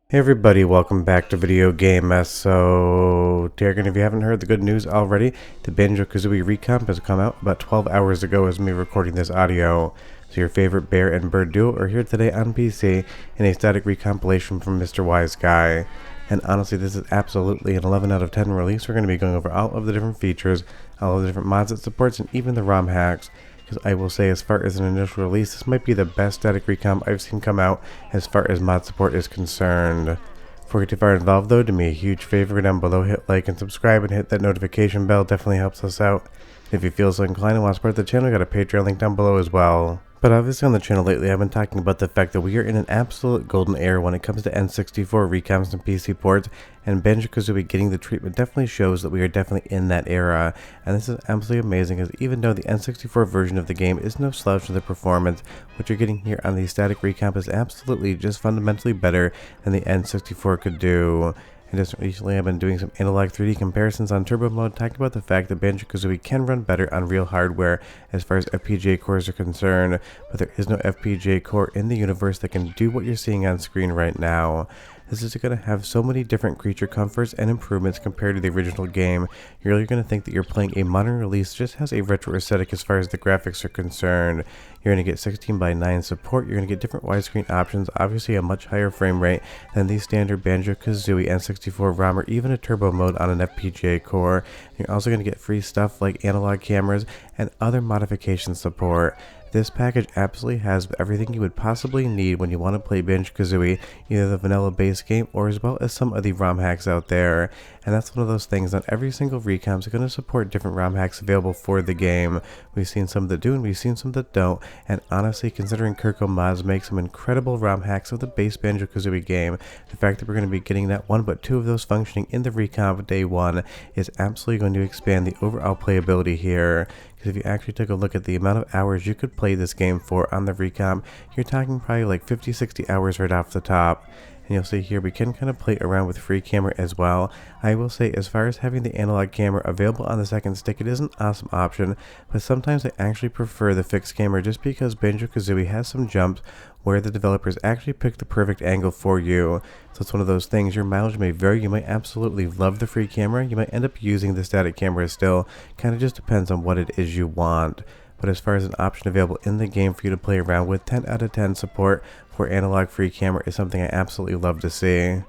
Hey everybody, welcome back to Video Game Mess. So, Dargan, if you haven't heard the good news already, the Banjo Kazooie Recomp has come out about 12 hours ago as me recording this audio. So your favorite bear and bird duo are here today on PC in a static recompilation from MrWiseGuy. And honestly, this is absolutely an 11 out of 10 release. We're going to be going over all of the different features, all of the different mods it supports, and even the ROM hacks. Because I will say, as far as an initial release, this might be the best static recomp I've seen come out as far as mod support is concerned. Before we get too far involved though, do me a huge favor down below, hit like and subscribe and hit that notification bell, definitely helps us out. If you feel so inclined and want to support the channel, I got a Patreon link down below as well. But obviously on the channel lately, I've been talking about the fact that we are in an absolute golden era when it comes to N64 recomps and PC ports, and Banjo Kazooie getting the treatment definitely shows that we are definitely in that era. And this is absolutely amazing, as even though the N64 version of the game is no slouch in the performance, what you're getting here on the static recomp is absolutely just fundamentally better than the N64 could do. And just recently I've been doing some analog 3D comparisons on turbo mode, talking about the fact that Banjo Kazooie can run better on real hardware as far as FPGA cores are concerned, but there is no FPGA core in the universe that can do what you're seeing on screen right now. This is going to have so many different creature comforts and improvements compared to the original game. You're really going to think that you're playing a modern release just has a retro aesthetic as far as the graphics are concerned. You're going to get 16:9 support, you're going to get different widescreen options, obviously a much higher frame rate than the standard Banjo Kazooie N64 ROM or even a turbo mode on an FPGA core. You're also going to get free stuff like analog cameras and other modification support. This package absolutely has everything you would possibly need when you want to play Banjo Kazooie, either the vanilla base game or as well as some of the ROM hacks out there. And that's one of those things, not every single recomp is going to support different ROM hacks available for the game. We've seen some that do and we've seen some that don't, and honestly, considering Kurko Mods makes some incredible ROM hacks of the base Banjo Kazooie game, the fact that we're going to be getting not one but two of those functioning in the recomp day one is absolutely going to expand the overall playability here. Because if you actually took a look at the amount of hours you could play this game for on the recomp, you're talking probably like 50-60 hours right off the top. And you'll see here we can kind of play around with free camera as well. I will say, as far as having the analog camera available on the second stick, it is an awesome option, but sometimes I actually prefer the fixed camera just because Banjo Kazooie has some jumps where the developers actually pick the perfect angle for you. So it's one of those things, your mileage may vary, you might absolutely love the free camera, you might end up using the static camera still, kind of just depends on what it is you want. But as far as an option available in the game for you to play around with, 10 out of 10 support for analog free camera is something I absolutely love to see.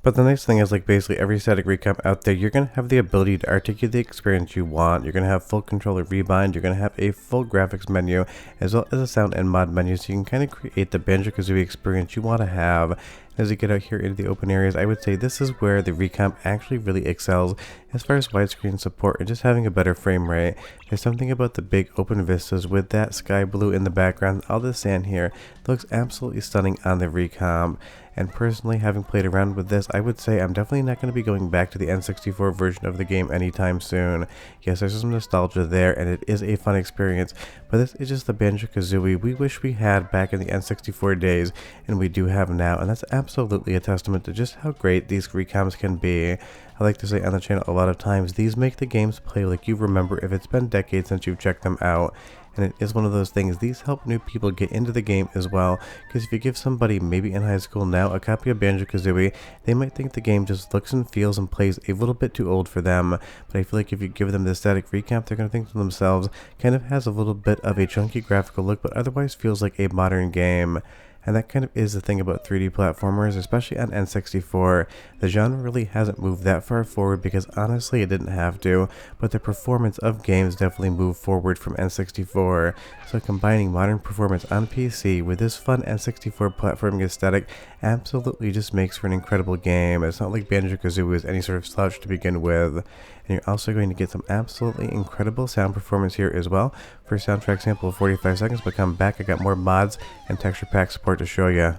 But the nice thing is, like basically every static recomp out there, you're going to have the ability to articulate the experience you want. You're going to have full controller rebind, you're going to have a full graphics menu, as well as a sound and mod menu, so you can kind of create the Banjo Kazooie experience you want to have. As you get out here into the open areas, I would say this is where the recomp actually really excels as far as widescreen support and just having a better frame rate. There's something about the big open vistas with that sky blue in the background, all the sand here, looks absolutely stunning on the recomp. And personally, having played around with this, I would say I'm definitely not going to be going back to the N64 version of the game anytime soon. Yes, there's some nostalgia there, and it is a fun experience, but this is just the Banjo Kazooie we wish we had back in the N64 days, and we do have now, and that's absolutely a testament to just how great these recomps can be. I like to say on the channel a lot of times, these make the games play like you remember if it's been decades since you've checked them out. And it is one of those things, these help new people get into the game as well, because if you give somebody maybe in high school now a copy of Banjo Kazooie, they might think the game just looks and feels and plays a little bit too old for them. But I feel like if you give them the static recomp, they're going to think to themselves, kind of has a little bit of a chunky graphical look, but otherwise feels like a modern game. And that kind of is the thing about 3D platformers, especially on N64. The genre really hasn't moved that far forward because honestly it didn't have to, but the performance of games definitely moved forward from N64. So combining modern performance on PC with this fun N64 platforming aesthetic absolutely just makes for an incredible game. It's not like Banjo Kazooie was any sort of slouch to begin with. And you're also going to get some absolutely incredible sound performance here as well. For a soundtrack sample of 45 seconds, but come back, I got more mods and texture pack support to show you.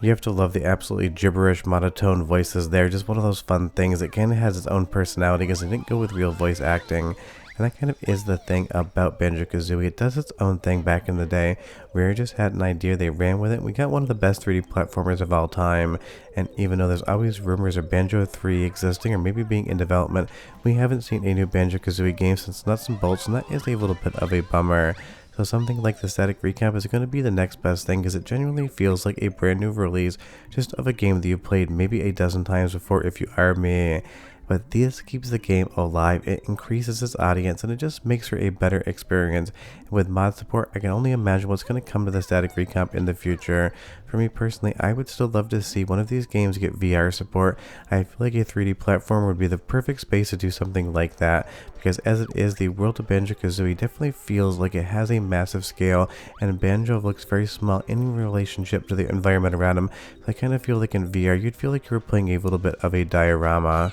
You have to love the absolutely gibberish monotone voices there. Just one of those fun things. It kind of has its own personality because it didn't go with real voice acting. And that kind of is the thing about Banjo Kazooie. It does its own thing back in the day. Rare just had an idea, they ran with it. We got one of the best 3D platformers of all time. And even though there's always rumors of Banjo Threeie existing or maybe being in development, we haven't seen a new Banjo Kazooie game since Nuts and Bolts, and that is a little bit of a bummer. So something like the Static Recomp is going to be the next best thing because it genuinely feels like a brand new release just of a game that you've played maybe a dozen times before if you are me. But this keeps the game alive, it increases its audience, and it just makes for a better experience. And with mod support, I can only imagine what's going to come to the Static Recomp in the future. For me personally, I would still love to see one of these games get VR support. I feel like a 3D platform would be the perfect space to do something like that, because as it is, the world of Banjo Kazooie definitely feels like it has a massive scale, and Banjo looks very small in relationship to the environment around him. So I kind of feel like in VR, you'd feel like you were playing a little bit of a diorama.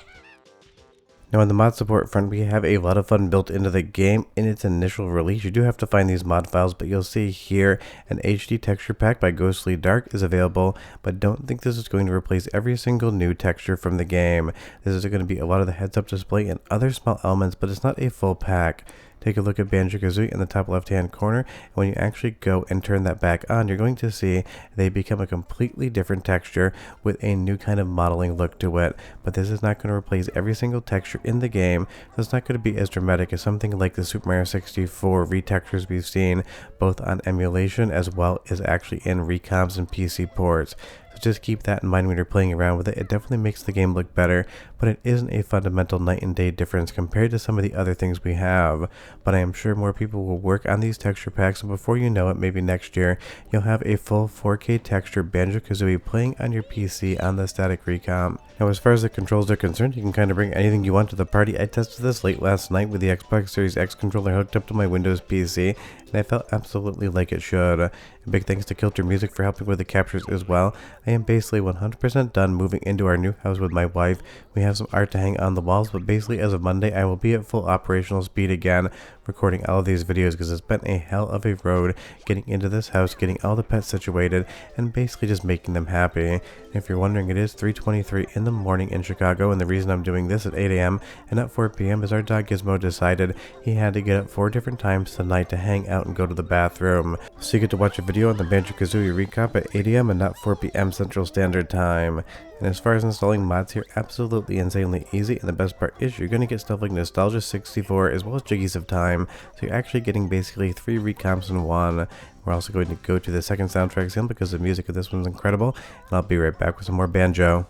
Now on the mod support front, we have a lot of fun built into the game in its initial release. You do have to find these mod files, but you'll see here an HD texture pack by Ghostly Dark is available, but don't think this is going to replace every single new texture from the game. This is going to be a lot of the heads-up display and other small elements, but it's not a full pack. Take a look at Banjo Kazooie in the top left hand corner, and when you actually go and turn that back on, you're going to see they become a completely different texture with a new kind of modeling look to it. But this is not going to replace every single texture in the game, so it's not going to be as dramatic as something like the Super Mario 64 retextures we've seen both on emulation as well as actually in recomps and PC ports. So just keep that in mind when you're playing around with it. It definitely makes the game look better, but it isn't a fundamental night and day difference compared to some of the other things we have. But I am sure more people will work on these texture packs, and before you know it, maybe next year, you'll have a full 4K texture Banjo Kazooie playing on your PC on the Static Recomp. Now as far as the controls are concerned, you can kind of bring anything you want to the party. I tested this late last night with the Xbox Series X controller hooked up to my Windows PC, and I felt absolutely like it should. And big thanks to Kilter Music for helping with the captures as well. I am basically 100% done moving into our new house with my wife. We have some art to hang on the walls, but basically as of Monday I will be at full operational speed again, recording all of these videos because it's been a hell of a road getting into this house, getting all the pets situated, and basically just making them happy. And if you're wondering, it is 3:23 in the morning in Chicago, and the reason I'm doing this at 8 a.m. and not 4 p.m. is our dog Gizmo decided he had to get up 4 different times tonight to hang out and go to the bathroom. So you get to watch a video on the Banjo Kazooie Recomp at 8 a.m. and not 4 p.m. Central Standard Time. And as far as installing mods here, absolutely insanely easy, and the best part is you're going to get stuff like Nostalgia 64 as well as Jiggies of Time, so you're actually getting basically 3 recomps in one. We're also going to go to the second soundtrack soon because the music of this one's incredible, and I'll be right back with some more Banjo.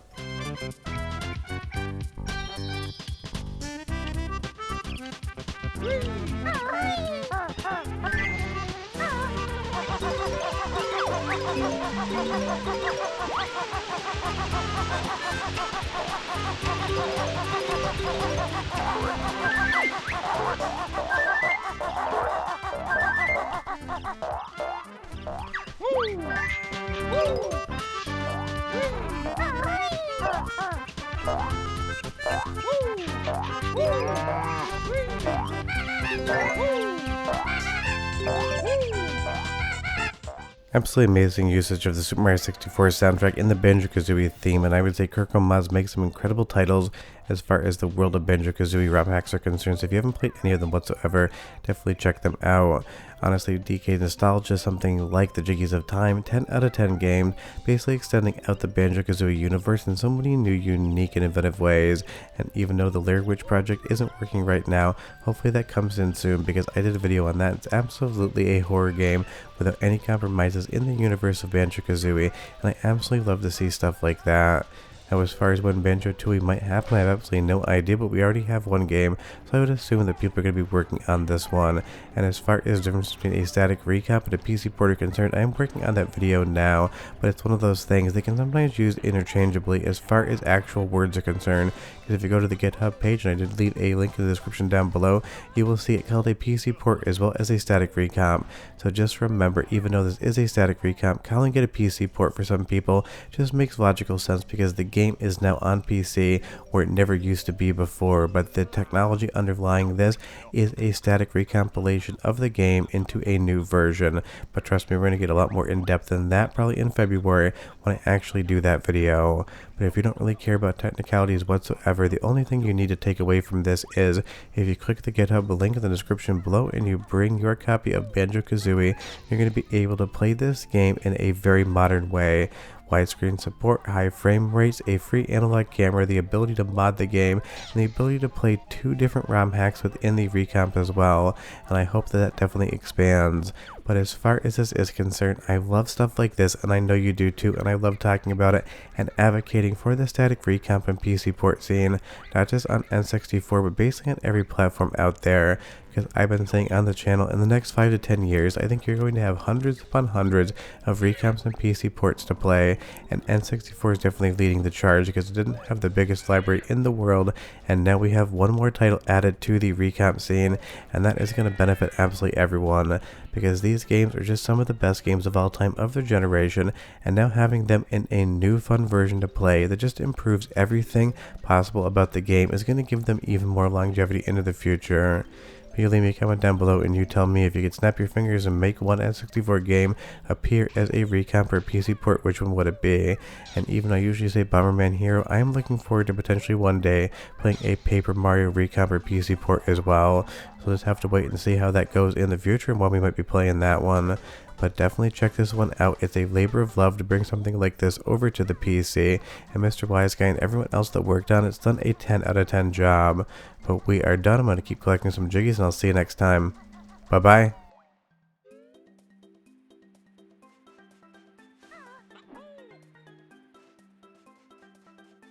Absolutely amazing usage of the Super Mario 64 soundtrack in the Banjo Kazooie theme, and I would say Kurko Mods makes some incredible titles as far as the world of Banjo Kazooie ROM hacks are concerned. So if you haven't played any of them whatsoever, definitely check them out. Honestly, DK Nostalgia, something like the Jiggies of Time, 10 out of 10 game, basically extending out the Banjo Kazooie universe in so many new, unique, and innovative ways. And even though the Lair Witch project isn't working right now, hopefully that comes in soon because I did a video on that. It's absolutely a horror game without any compromises in the universe of Banjo Kazooie, and I absolutely love to see stuff like that. Now as far as when Banjo Tooie might happen, I have absolutely no idea, but we already have one game, so I would assume that people are going to be working on this one. And as far as the difference between a Static Recomp and a PC port are concerned, I am working on that video now, but it's one of those things they can sometimes use interchangeably as far as actual words are concerned. Because if you go to the GitHub page, and I did leave a link in the description down below, you will see it called a PC port as well as a Static Recomp. So just remember, even though this is a Static Recomp, calling it a PC port for some people just makes logical sense because the game is now on PC where it never used to be before, but the technology underlying this is a static recompilation of the game into a new version. But trust me, we're going to get a lot more in depth than that probably in February when I actually do that video. But if you don't really care about technicalities whatsoever, the only thing you need to take away from this is if you click the GitHub link in the description below and you bring your copy of Banjo Kazooie, you're going to be able to play this game in a very modern way. Widescreen support, high frame rates, a free analog camera, the ability to mod the game, and the ability to play 2 different ROM hacks within the recomp as well, and I hope that definitely expands. But as far as this is concerned, I love stuff like this, and I know you do too, and I love talking about it and advocating for the static recomp and PC port scene, not just on N64, but basically on every platform out there. Because I've been saying on the channel, in the next 5 to 10 years, I think you're going to have hundreds upon hundreds of recomps and PC ports to play, and N64 is definitely leading the charge because it didn't have the biggest library in the world, and now we have one more title added to the recomp scene, and that is going to benefit absolutely everyone, because these games are just some of the best games of all time of their generation, and now having them in a new fun version to play that just improves everything possible about the game is going to give them even more longevity into the future. You leave me a comment down below and you tell me if you could snap your fingers and make one N64 game appear as a recomp or PC port, which one would it be? And even though I usually say Bomberman Hero, I am looking forward to potentially one day playing a Paper Mario recomp or PC port as well. So just have to wait and see how that goes in the future and when we might be playing that one. But definitely check this one out. It's a labor of love to bring something like this over to the PC, and MrWiseGuy and everyone else that worked on it's done a 10 out of 10 job. But we are done. I'm going to keep collecting some jiggies, and I'll see you next time. Bye bye.